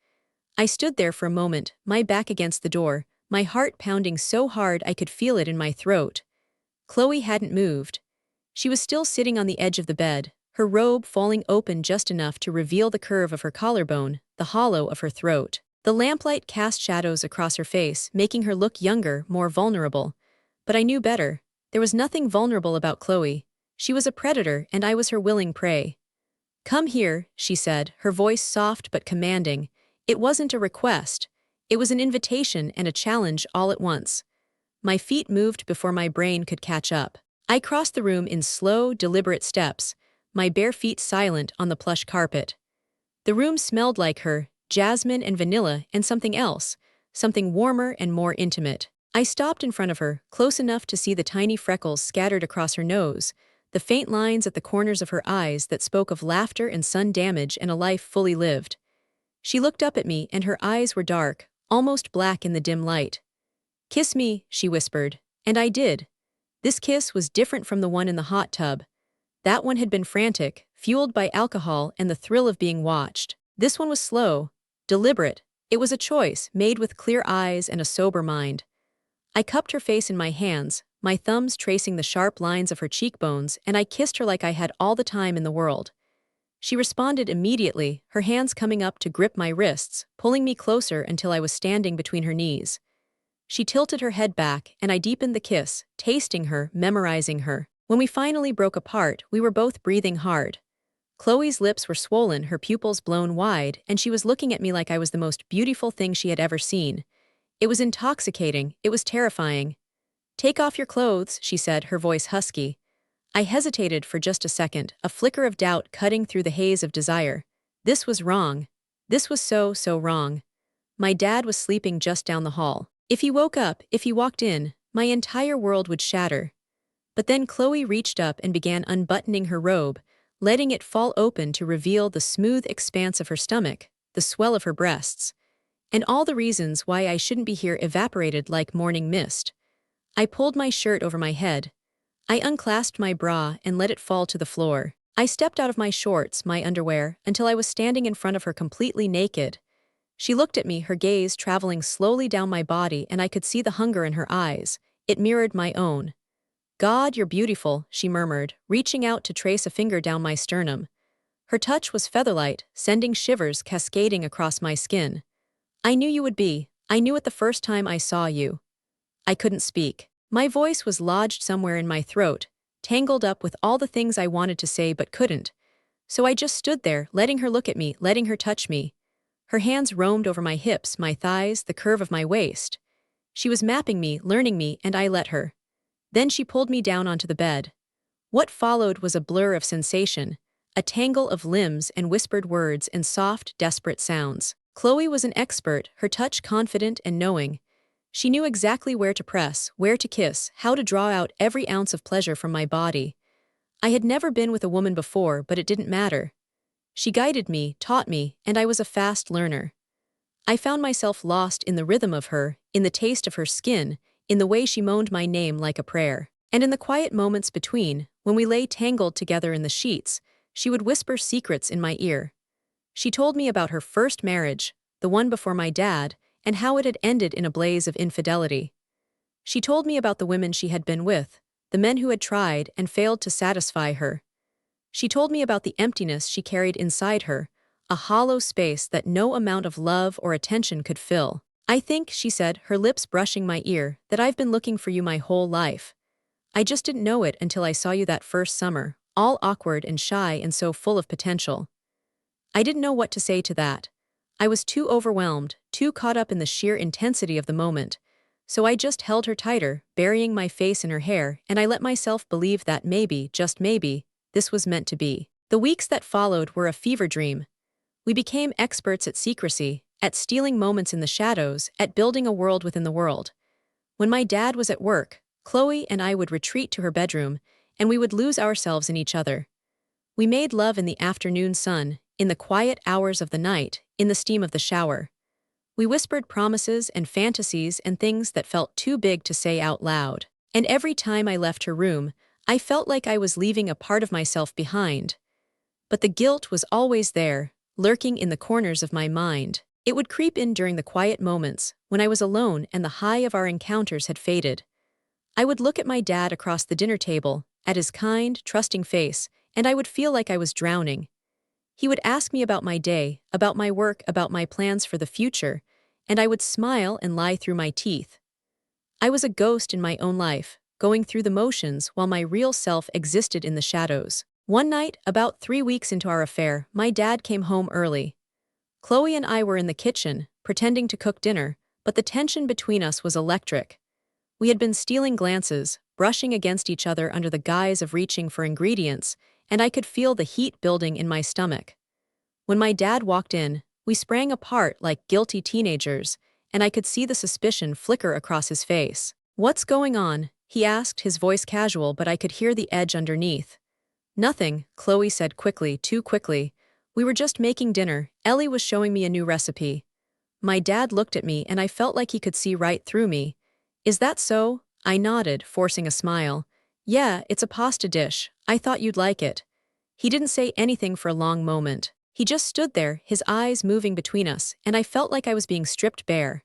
I stood there for a moment, my back against the door, my heart pounding so hard I could feel it in my throat. Chloe hadn't moved. She was still sitting on the edge of the bed, her robe falling open just enough to reveal the curve of her collarbone, the hollow of her throat. The lamplight cast shadows across her face, making her look younger, more vulnerable. But I knew better. There was nothing vulnerable about Chloe. She was a predator, and I was her willing prey. "Come here," she said, her voice soft but commanding. It wasn't a request. It was an invitation and a challenge all at once. My feet moved before my brain could catch up. I crossed the room in slow, deliberate steps, my bare feet silent on the plush carpet. The room smelled like her, jasmine and vanilla and something else, something warmer and more intimate. I stopped in front of her, close enough to see the tiny freckles scattered across her nose, the faint lines at the corners of her eyes that spoke of laughter and sun damage and a life fully lived. She looked up at me, and her eyes were dark, almost black in the dim light. "Kiss me," she whispered, and I did. This kiss was different from the one in the hot tub. That one had been frantic, fueled by alcohol and the thrill of being watched. This one was slow, deliberate. It was a choice, made with clear eyes and a sober mind. I cupped her face in my hands, my thumbs tracing the sharp lines of her cheekbones, and I kissed her like I had all the time in the world. She responded immediately, her hands coming up to grip my wrists, pulling me closer until I was standing between her knees. She tilted her head back, and I deepened the kiss, tasting her, memorizing her. When we finally broke apart, we were both breathing hard. Chloe's lips were swollen, her pupils blown wide, and she was looking at me like I was the most beautiful thing she had ever seen. It was intoxicating, it was terrifying. "Take off your clothes," she said, her voice husky. I hesitated for just a second, a flicker of doubt cutting through the haze of desire. This was wrong. This was so wrong. My dad was sleeping just down the hall. If he woke up, if he walked in, my entire world would shatter. But then Chloe reached up and began unbuttoning her robe, letting it fall open to reveal the smooth expanse of her stomach, the swell of her breasts. And all the reasons why I shouldn't be here evaporated like morning mist. I pulled my shirt over my head. I unclasped my bra and let it fall to the floor. I stepped out of my shorts, my underwear, until I was standing in front of her completely naked. She looked at me, her gaze traveling slowly down my body, and I could see the hunger in her eyes. It mirrored my own. "God, you're beautiful," she murmured, reaching out to trace a finger down my sternum. Her touch was featherlight, sending shivers cascading across my skin. "I knew you would be. I knew it the first time I saw you." I couldn't speak. My voice was lodged somewhere in my throat, tangled up with all the things I wanted to say but couldn't. So I just stood there, letting her look at me, letting her touch me. Her hands roamed over my hips, my thighs, the curve of my waist. She was mapping me, learning me, and I let her. Then she pulled me down onto the bed. What followed was a blur of sensation, a tangle of limbs and whispered words and soft, desperate sounds. Chloe was an expert, her touch confident and knowing. She knew exactly where to press, where to kiss, how to draw out every ounce of pleasure from my body. I had never been with a woman before, but it didn't matter. She guided me, taught me, and I was a fast learner. I found myself lost in the rhythm of her, in the taste of her skin, in the way she moaned my name like a prayer. And in the quiet moments between, when we lay tangled together in the sheets, she would whisper secrets in my ear. She told me about her first marriage, the one before my dad, and how it had ended in a blaze of infidelity. She told me about the women she had been with, the men who had tried and failed to satisfy her. She told me about the emptiness she carried inside her, a hollow space that no amount of love or attention could fill. "I think," she said, her lips brushing my ear, "that I've been looking for you my whole life. I just didn't know it until I saw you that first summer, all awkward and shy and so full of potential." I didn't know what to say to that. I was too overwhelmed, too caught up in the sheer intensity of the moment. So I just held her tighter, burying my face in her hair, and I let myself believe that maybe, just maybe, this was meant to be. The weeks that followed were a fever dream. We became experts at secrecy, at stealing moments in the shadows, at building a world within the world. When my dad was at work, Chloe and I would retreat to her bedroom, and we would lose ourselves in each other. We made love in the afternoon sun, in the quiet hours of the night, in the steam of the shower. We whispered promises and fantasies and things that felt too big to say out loud. And every time I left her room, I felt like I was leaving a part of myself behind. But the guilt was always there, lurking in the corners of my mind. It would creep in during the quiet moments, when I was alone and the high of our encounters had faded. I would look at my dad across the dinner table, at his kind, trusting face, and I would feel like I was drowning. He would ask me about my day, about my work, about my plans for the future, and I would smile and lie through my teeth. I was a ghost in my own life, going through the motions while my real self existed in the shadows. One night, about 3 weeks into our affair, my dad came home early. Chloe and I were in the kitchen, pretending to cook dinner, but the tension between us was electric. We had been stealing glances, brushing against each other under the guise of reaching for ingredients, and I could feel the heat building in my stomach. When my dad walked in, we sprang apart like guilty teenagers, and I could see the suspicion flicker across his face. "What's going on?" he asked, his voice casual, but I could hear the edge underneath. "Nothing," Chloe said quickly, too quickly. "We were just making dinner. Ellie was showing me a new recipe." My dad looked at me, and I felt like he could see right through me. "Is that so?" I nodded, forcing a smile. "Yeah, it's a pasta dish. I thought you'd like it." He didn't say anything for a long moment. He just stood there, his eyes moving between us, and I felt like I was being stripped bare.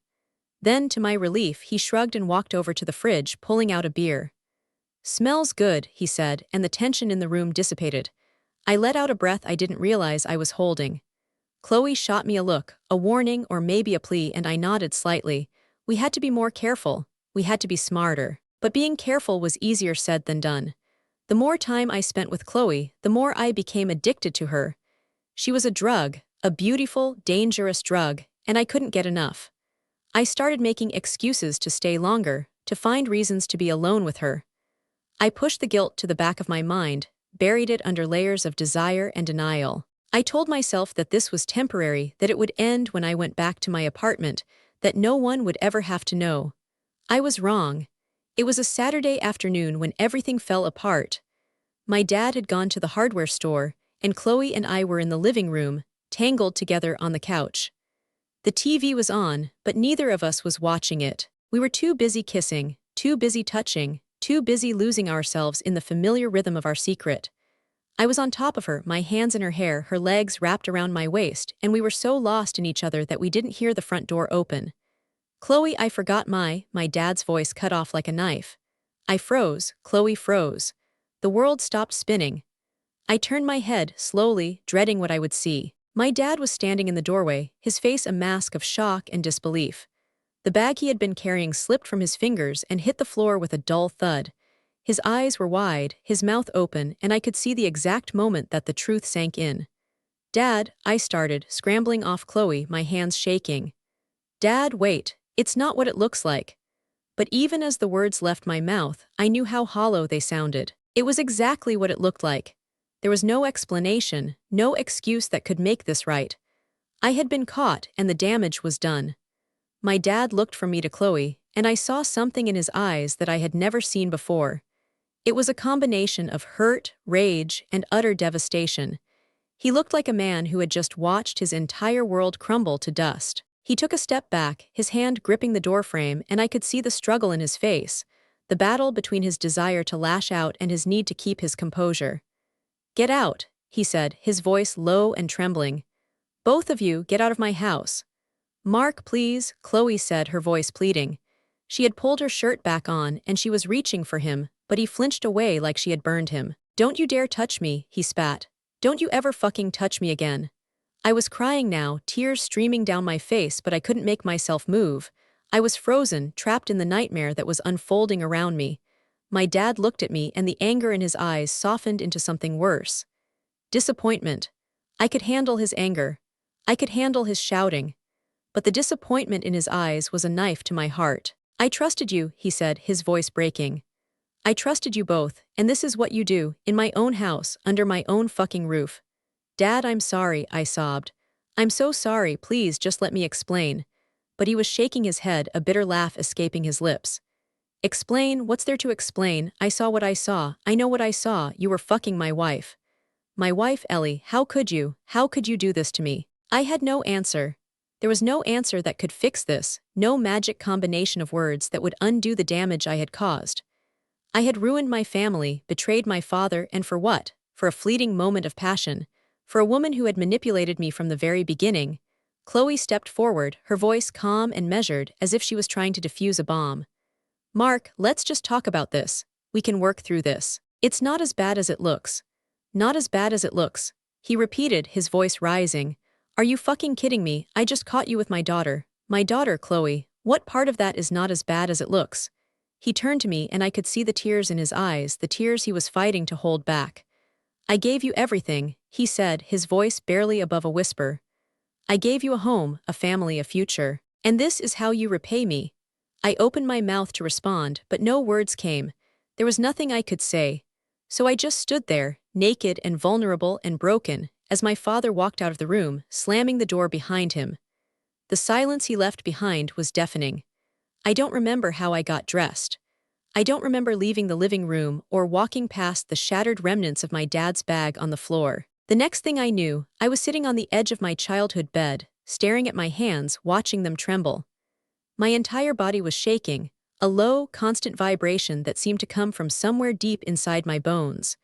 Then, to my relief, he shrugged and walked over to the fridge, pulling out a beer. "Smells good," he said, and the tension in the room dissipated. I let out a breath I didn't realize I was holding. Chloe shot me a look, a warning or maybe a plea, and I nodded slightly. We had to be more careful. We had to be smarter. But being careful was easier said than done. The more time I spent with Chloe, the more I became addicted to her. She was a drug, a beautiful, dangerous drug, and I couldn't get enough. I started making excuses to stay longer, to find reasons to be alone with her. I pushed the guilt to the back of my mind, buried it under layers of desire and denial. I told myself that this was temporary, that it would end when I went back to my apartment, that no one would ever have to know. I was wrong. It was a Saturday afternoon when everything fell apart. My dad had gone to the hardware store, and Chloe and I were in the living room, tangled together on the couch. The TV was on, but neither of us was watching it. We were too busy kissing, too busy touching, too busy losing ourselves in the familiar rhythm of our secret. I was on top of her, my hands in her hair, her legs wrapped around my waist, and we were so lost in each other that we didn't hear the front door open. Chloe, I forgot my dad's voice cut off like a knife. I froze, Chloe froze. The world stopped spinning. I turned my head, slowly, dreading what I would see. My dad was standing in the doorway, his face a mask of shock and disbelief. The bag he had been carrying slipped from his fingers and hit the floor with a dull thud. His eyes were wide, his mouth open, and I could see the exact moment that the truth sank in. "Dad," I started, scrambling off Chloe, my hands shaking. "Dad, wait, it's not what it looks like." But even as the words left my mouth, I knew how hollow they sounded. It was exactly what it looked like. There was no explanation, no excuse that could make this right. I had been caught, and the damage was done. My dad looked from me to Chloe, and I saw something in his eyes that I had never seen before. It was a combination of hurt, rage, and utter devastation. He looked like a man who had just watched his entire world crumble to dust. He took a step back, his hand gripping the doorframe, and I could see the struggle in his face, the battle between his desire to lash out and his need to keep his composure. "Get out," he said, his voice low and trembling. "Both of you, get out of my house." "Mark, please," Chloe said, her voice pleading. She had pulled her shirt back on, and she was reaching for him, but he flinched away like she had burned him. "Don't you dare touch me," he spat. "Don't you ever fucking touch me again." I was crying now, tears streaming down my face, but I couldn't make myself move. I was frozen, trapped in the nightmare that was unfolding around me. My dad looked at me, and the anger in his eyes softened into something worse. Disappointment. I could handle his anger. I could handle his shouting. But the disappointment in his eyes was a knife to my heart. "I trusted you," he said, his voice breaking. "I trusted you both, and this is what you do, in my own house, under my own fucking roof." "Dad, I'm sorry," I sobbed. "I'm so sorry, please just let me explain." But he was shaking his head, a bitter laugh escaping his lips. "Explain? What's there to explain? I saw what I saw. I know what I saw. You were fucking my wife." "My wife, Ellie, how could you? How could you do this to me?" I had no answer. There was no answer that could fix this, no magic combination of words that would undo the damage I had caused. I had ruined my family, betrayed my father, and for what? For a fleeting moment of passion. For a woman who had manipulated me from the very beginning. Chloe stepped forward, her voice calm and measured, as if she was trying to defuse a bomb. "Mark, let's just talk about this. We can work through this. It's not as bad as it looks." "Not as bad as it looks," he repeated, his voice rising. "Are you fucking kidding me? I just caught you with my daughter." "My daughter, Chloe. What part of that is not as bad as it looks?" He turned to me, and I could see the tears in his eyes, the tears he was fighting to hold back. "I gave you everything," he said, his voice barely above a whisper. "I gave you a home, a family, a future. And this is how you repay me." I opened my mouth to respond, but no words came. There was nothing I could say. So I just stood there, naked and vulnerable and broken, as my father walked out of the room, slamming the door behind him. The silence he left behind was deafening. I don't remember how I got dressed. I don't remember leaving the living room or walking past the shattered remnants of my dad's bag on the floor. The next thing I knew, I was sitting on the edge of my childhood bed, staring at my hands, watching them tremble. My entire body was shaking, a low, constant vibration that seemed to come from somewhere deep inside my bones.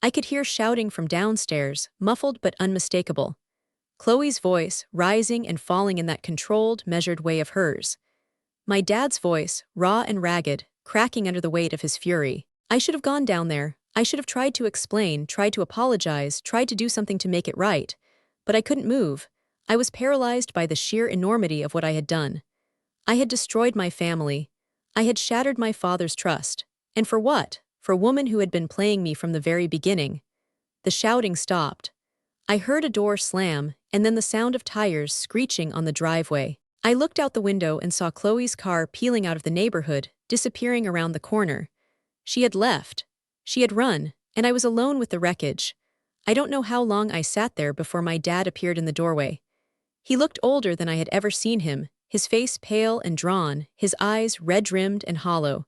I could hear shouting from downstairs, muffled but unmistakable. Chloe's voice, rising and falling in that controlled, measured way of hers. My dad's voice, raw and ragged, cracking under the weight of his fury. I should have gone down there. I should have tried to explain, tried to apologize, tried to do something to make it right. But I couldn't move. I was paralyzed by the sheer enormity of what I had done. I had destroyed my family. I had shattered my father's trust. And for what? For a woman who had been playing me from the very beginning. The shouting stopped. I heard a door slam, and then the sound of tires screeching on the driveway. I looked out the window and saw Chloe's car peeling out of the neighborhood, disappearing around the corner. She had left. She had run, and I was alone with the wreckage. I don't know how long I sat there before my dad appeared in the doorway. He looked older than I had ever seen him, his face pale and drawn, his eyes red-rimmed and hollow.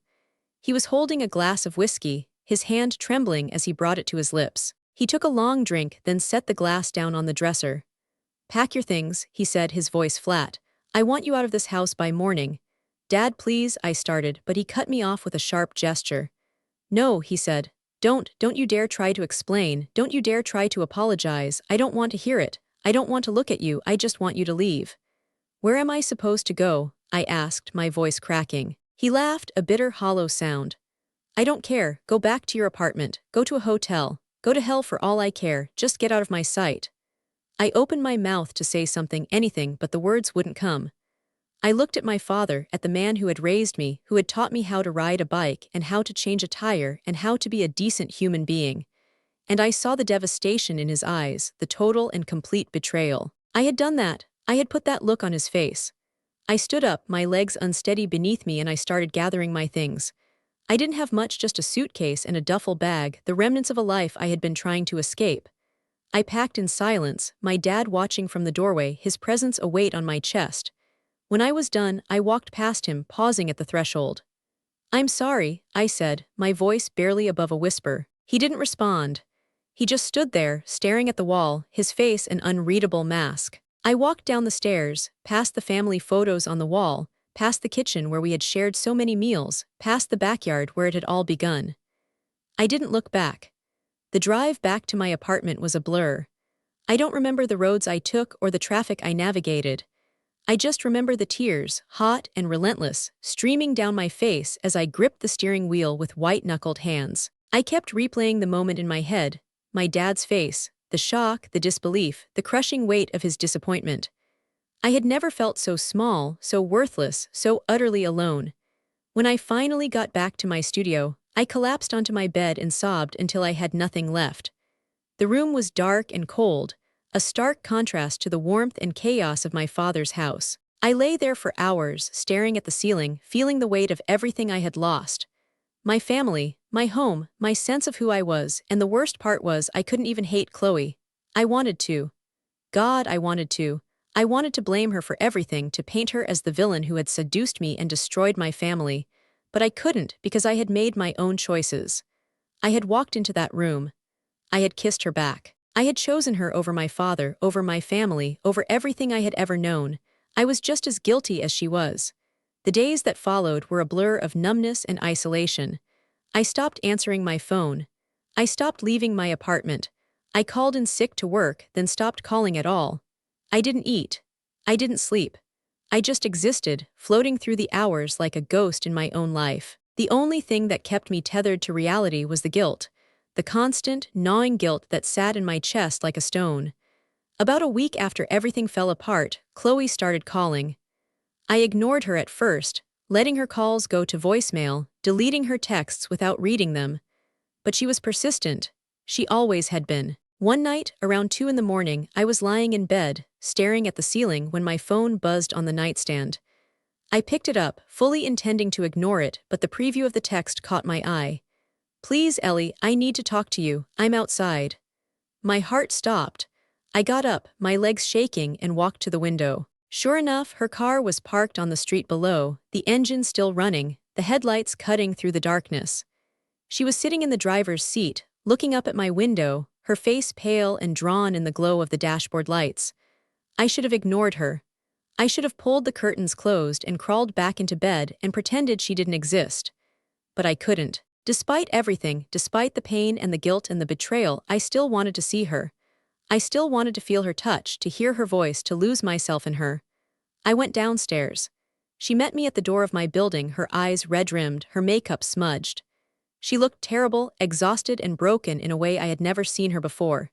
He was holding a glass of whiskey, his hand trembling as he brought it to his lips. He took a long drink, then set the glass down on the dresser. "Pack your things," he said, his voice flat. "I want you out of this house by morning." "Dad, please," I started, but he cut me off with a sharp gesture. "No," he said. Don't you dare try to explain, don't you dare try to apologize, I don't want to hear it. I don't want to look at you, I just want you to leave." "Where am I supposed to go?" I asked, my voice cracking. He laughed, a bitter, hollow sound. "I don't care, go back to your apartment, go to a hotel, go to hell for all I care, just get out of my sight." I opened my mouth to say something, anything, but the words wouldn't come. I looked at my father, at the man who had raised me, who had taught me how to ride a bike and how to change a tire and how to be a decent human being. And I saw the devastation in his eyes, the total and complete betrayal. I had done that. I had put that look on his face. I stood up, my legs unsteady beneath me, and I started gathering my things. I didn't have much, just a suitcase and a duffel bag, the remnants of a life I had been trying to escape. I packed in silence, my dad watching from the doorway, his presence a weight on my chest. When I was done, I walked past him, pausing at the threshold. "I'm sorry," I said, my voice barely above a whisper. He didn't respond. He just stood there, staring at the wall, his face an unreadable mask. I walked down the stairs, past the family photos on the wall, past the kitchen where we had shared so many meals, past the backyard where it had all begun. I didn't look back. The drive back to my apartment was a blur. I don't remember the roads I took or the traffic I navigated. I just remember the tears, hot and relentless, streaming down my face as I gripped the steering wheel with white-knuckled hands. I kept replaying the moment in my head, my dad's face, the shock, the disbelief, the crushing weight of his disappointment. I had never felt so small, so worthless, so utterly alone. When I finally got back to my studio, I collapsed onto my bed and sobbed until I had nothing left. The room was dark and cold, a stark contrast to the warmth and chaos of my father's house. I lay there for hours, staring at the ceiling, feeling the weight of everything I had lost. My family, my home, my sense of who I was, and the worst part was I couldn't even hate Chloe. I wanted to. God, I wanted to. I wanted to blame her for everything, to paint her as the villain who had seduced me and destroyed my family. But I couldn't, because I had made my own choices. I had walked into that room. I had kissed her back. I had chosen her over my father, over my family, over everything I had ever known. I was just as guilty as she was. The days that followed were a blur of numbness and isolation. I stopped answering my phone. I stopped leaving my apartment. I called in sick to work, then stopped calling at all. I didn't eat. I didn't sleep. I just existed, floating through the hours like a ghost in my own life. The only thing that kept me tethered to reality was the guilt. The constant, gnawing guilt that sat in my chest like a stone. About a week after everything fell apart, Chloe started calling. I ignored her at first, letting her calls go to voicemail, deleting her texts without reading them. But she was persistent. She always had been. One night, around 2 in the morning, I was lying in bed, staring at the ceiling when my phone buzzed on the nightstand. I picked it up, fully intending to ignore it, but the preview of the text caught my eye. "Please, Ellie, I need to talk to you, I'm outside." My heart stopped. I got up, my legs shaking, and walked to the window. Sure enough, her car was parked on the street below, the engine still running, the headlights cutting through the darkness. She was sitting in the driver's seat, looking up at my window, her face pale and drawn in the glow of the dashboard lights. I should have ignored her. I should have pulled the curtains closed and crawled back into bed and pretended she didn't exist. But I couldn't. Despite everything, despite the pain and the guilt and the betrayal, I still wanted to see her. I still wanted to feel her touch, to hear her voice, to lose myself in her. I went downstairs. She met me at the door of my building, her eyes red-rimmed, her makeup smudged. She looked terrible, exhausted and broken in a way I had never seen her before.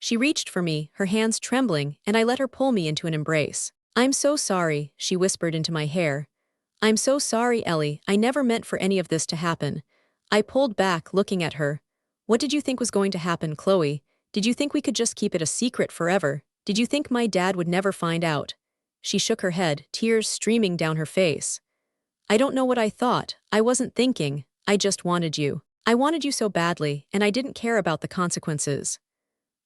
She reached for me, her hands trembling, and I let her pull me into an embrace. I'm so sorry, she whispered into my hair. I'm so sorry, Ellie, I never meant for any of this to happen. I pulled back, looking at her. What did you think was going to happen, Chloe? Did you think we could just keep it a secret forever? Did you think my dad would never find out? She shook her head, tears streaming down her face. I don't know what I thought. I wasn't thinking. I just wanted you. I wanted you so badly, and I didn't care about the consequences.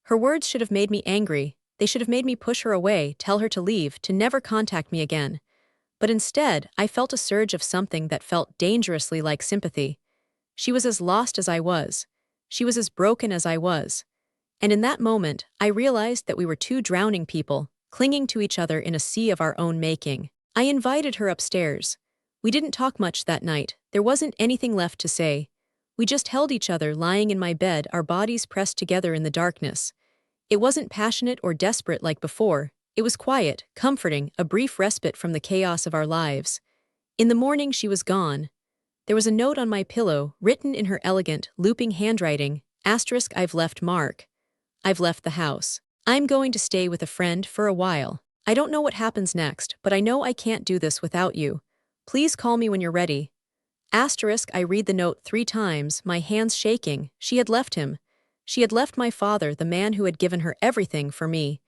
Her words should have made me angry. They should have made me push her away, tell her to leave, to never contact me again. But instead, I felt a surge of something that felt dangerously like sympathy. She was as lost as I was. She was as broken as I was. And in that moment, I realized that we were two drowning people, clinging to each other in a sea of our own making. I invited her upstairs. We didn't talk much that night. There wasn't anything left to say. We just held each other lying in my bed, our bodies pressed together in the darkness. It wasn't passionate or desperate like before. It was quiet, comforting, a brief respite from the chaos of our lives. In the morning, she was gone. There was a note on my pillow, written in her elegant, looping handwriting, *, I've left Mark. I've left the house. I'm going to stay with a friend for a while. I don't know what happens next, but I know I can't do this without you. Please call me when you're ready. *, I read the note 3 times, my hands shaking. She had left him. She had left my father, the man who had given her everything, for me.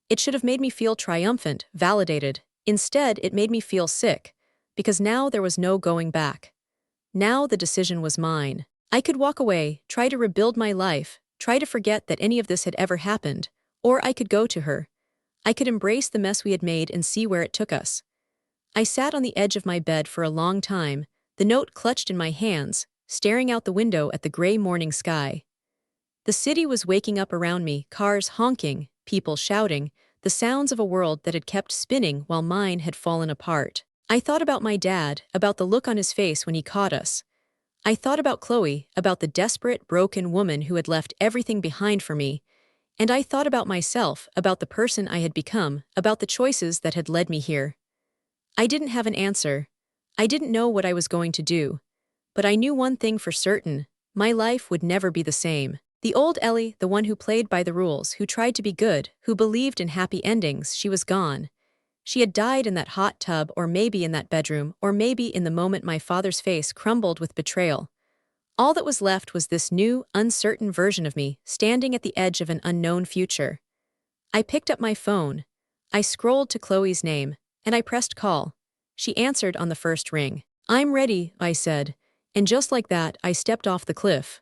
It should have made me feel triumphant, validated. Instead, it made me feel sick, because now there was no going back. Now the decision was mine. I could walk away, try to rebuild my life, try to forget that any of this had ever happened, or I could go to her. I could embrace the mess we had made and see where it took us. I sat on the edge of my bed for a long time, the note clutched in my hands, staring out the window at the gray morning sky. The city was waking up around me, cars honking, people shouting, the sounds of a world that had kept spinning while mine had fallen apart. I thought about my dad, about the look on his face when he caught us. I thought about Chloe, about the desperate, broken woman who had left everything behind for me. And I thought about myself, about the person I had become, about the choices that had led me here. I didn't have an answer. I didn't know what I was going to do. But I knew one thing for certain: my life would never be the same. The old Ellie, the one who played by the rules, who tried to be good, who believed in happy endings, she was gone. She had died in that hot tub, or maybe in that bedroom, or maybe in the moment my father's face crumbled with betrayal. All that was left was this new, uncertain version of me, standing at the edge of an unknown future. I picked up my phone. I scrolled to Chloe's name, and I pressed call. She answered on the first ring. "I'm ready," I said. And just like that, I stepped off the cliff.